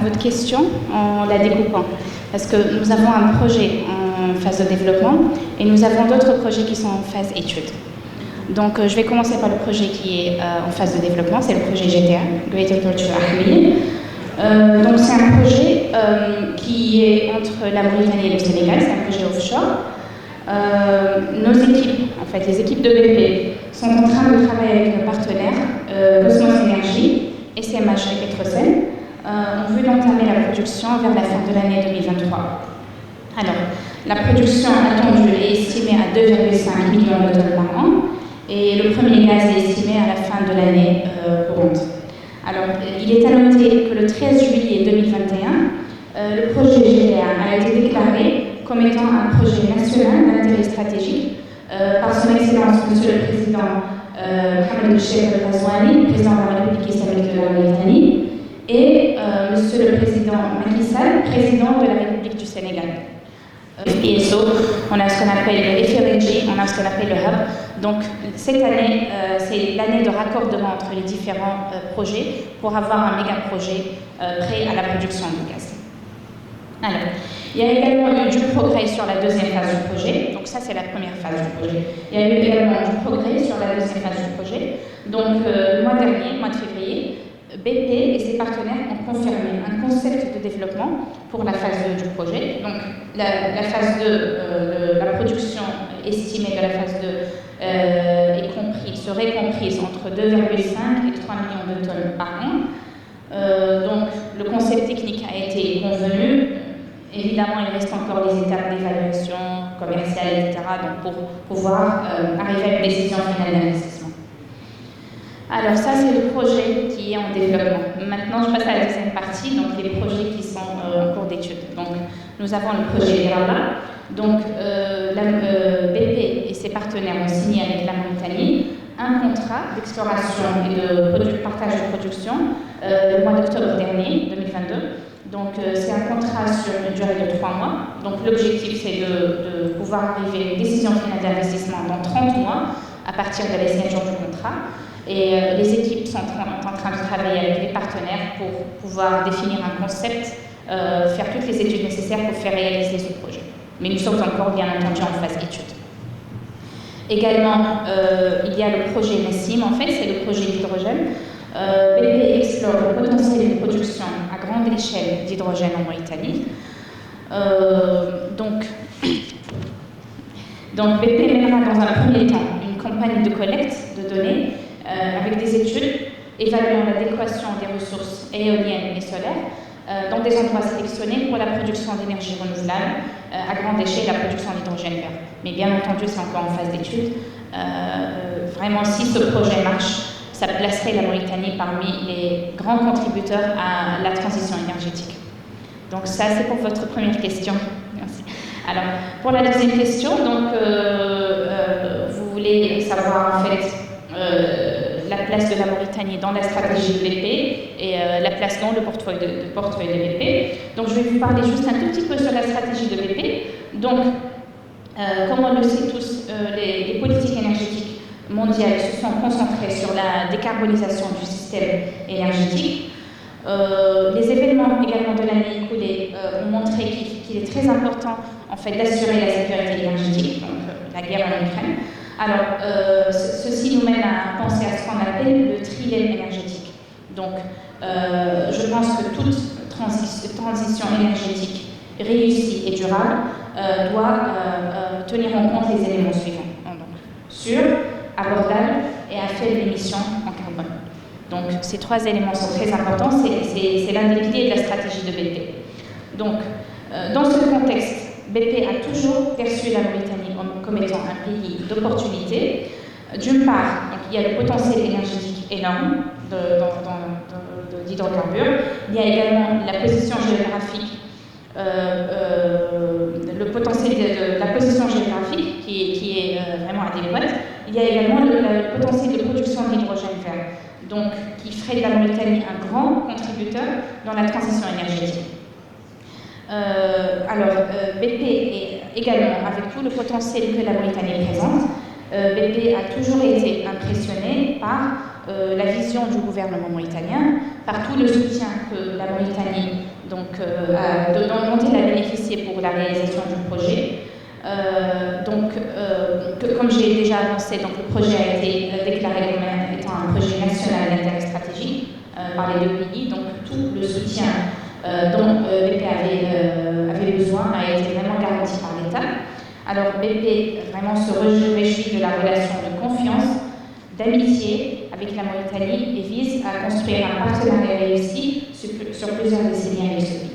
votre question en la découpant. Parce que nous avons un projet en phase de développement et nous avons d'autres projets qui sont en phase étude. Donc, je vais commencer par le projet qui est en phase de développement, c'est le projet GTA, Greater Torture Ahmeyim. Donc, c'est un projet qui est entre la Mauritanie et le Sénégal, c'est un projet offshore. Nos équipes, en fait, les équipes de BP, sont en train de travailler avec nos partenaires, Cosmos Energy et SMH et Petrosen, ont vu d'entamer la production vers la fin de l'année 2023. Alors, la production attendue est estimée à 2,5 millions de tonnes par an et le premier gaz est estimé à la fin de l'année courante. Alors, il est à noter que le 13 juillet 2021, le projet GTA a été déclaré comme étant un projet national d'intérêt stratégique par son Excellence Monsieur le Président Mohamed Cheikh El-Ghazouani, président de la République islamique de la Mauritanie, et Monsieur le Président Macky Sall, président de la République du Sénégal. PSO, on a ce qu'on appelle le FRNG, on a ce qu'on appelle le hub. Donc cette année, c'est l'année de raccordement entre les différents projets pour avoir un méga projet prêt à la production de gaz. Alors, il y a également eu du progrès sur la deuxième phase du projet. Donc ça, c'est la première phase du projet. Il y a eu également du progrès sur la deuxième phase du projet. Donc le mois dernier, le mois de février, BP et ses partenaires ont confirmé un concept de développement pour la phase 2 du projet. Donc la phase 2, la production estimée de la phase 2 serait comprise entre 2,5 et 3 millions de tonnes par an. Donc le concept technique a été convenu. Évidemment, il reste encore des étapes d'évaluation commerciale, etc. Donc pour pouvoir arriver à une décision finale d'investissement. Alors ça, c'est le projet qui est en développement. Maintenant, je passe à la deuxième partie, donc les projets qui sont en cours d'étude. Donc, nous avons le projet Iraba. Donc, BP et ses partenaires ont signé avec la Mauritanie un contrat d'exploration et de partage de production le mois d'octobre dernier, 2022. Donc, c'est un contrat sur une durée de 3 mois. Donc, l'objectif, c'est de pouvoir arriver à une décision finale d'investissement dans 30 mois à partir de la signature du contrat. Et les équipes sont en train de travailler avec les partenaires pour pouvoir définir un concept, faire toutes les études nécessaires pour faire réaliser ce projet. Mais nous sommes encore, bien entendu, en phase d'étude. Également, il y a le projet Nassim, en fait, c'est le projet d'hydrogène. BP explore le potentiel de production à grande échelle d'hydrogène en Mauritanie. Donc, BP mènera dans un premier temps une campagne de collecte de données avec des études évaluant l'adéquation des ressources éoliennes et solaires dans des endroits sélectionnés pour la production d'énergie renouvelable à grande échelle, la production d'hydrogène vert. Mais bien entendu, c'est encore en phase d'étude. Vraiment, si ce projet marche, ça placerait la Mauritanie parmi les grands contributeurs à la transition énergétique. Donc ça, c'est pour votre première question. Merci. Alors, pour la deuxième question, donc, vous voulez savoir en fait la place de la Mauritanie dans la stratégie de BP et la place dans le portefeuille de BP. Donc, je vais vous parler juste un tout petit peu sur la stratégie de BP. Donc, comme on le sait tous, les politiques énergétiques mondiales se sont concentrées sur la décarbonisation du système énergétique. Les événements également de l'année écoulée ont montré qu'il est très important en fait d'assurer la sécurité énergétique, donc la guerre en Ukraine. Alors, ceci nous mène à penser à ce qu'on appelle le trilemme énergétique. Donc, je pense que toute transition énergétique réussie et durable doit tenir en compte les éléments suivants. Donc, sûr, abordable et à faible émission en carbone. Donc, ces 3 éléments sont très importants. C'est l'un des piliers de la stratégie de BP. Donc, dans ce contexte, BP a toujours perçu la Mauritanie comme étant un pays d'opportunité. D'une part, donc, il y a le potentiel énergétique énorme d'hydrocarbures. Il y a également la position géographique, le potentiel de la position géographique qui est vraiment adéquate. Il y a également le potentiel de production d'hydrogène vert, donc qui ferait de la Mauritanie un grand contributeur dans la transition énergétique. BP est également, avec tout le potentiel que la Mauritanie présente, BP a toujours été impressionné par la vision du gouvernement mauritanien, par tout le soutien que la Mauritanie Donc, dont il a bénéficié pour la réalisation du projet. Comme j'ai déjà avancé, donc le projet a été déclaré comme étant un projet national d'intérêt stratégique par les deux pays. Donc, tout le soutien dont BP avait besoin a été vraiment garanti par l'État. Alors, BP vraiment se réjouit de la relation de confiance, d'amitié avec la Mauritanie et vise à construire un partenariat réussi sur plusieurs décennies avec ce pays.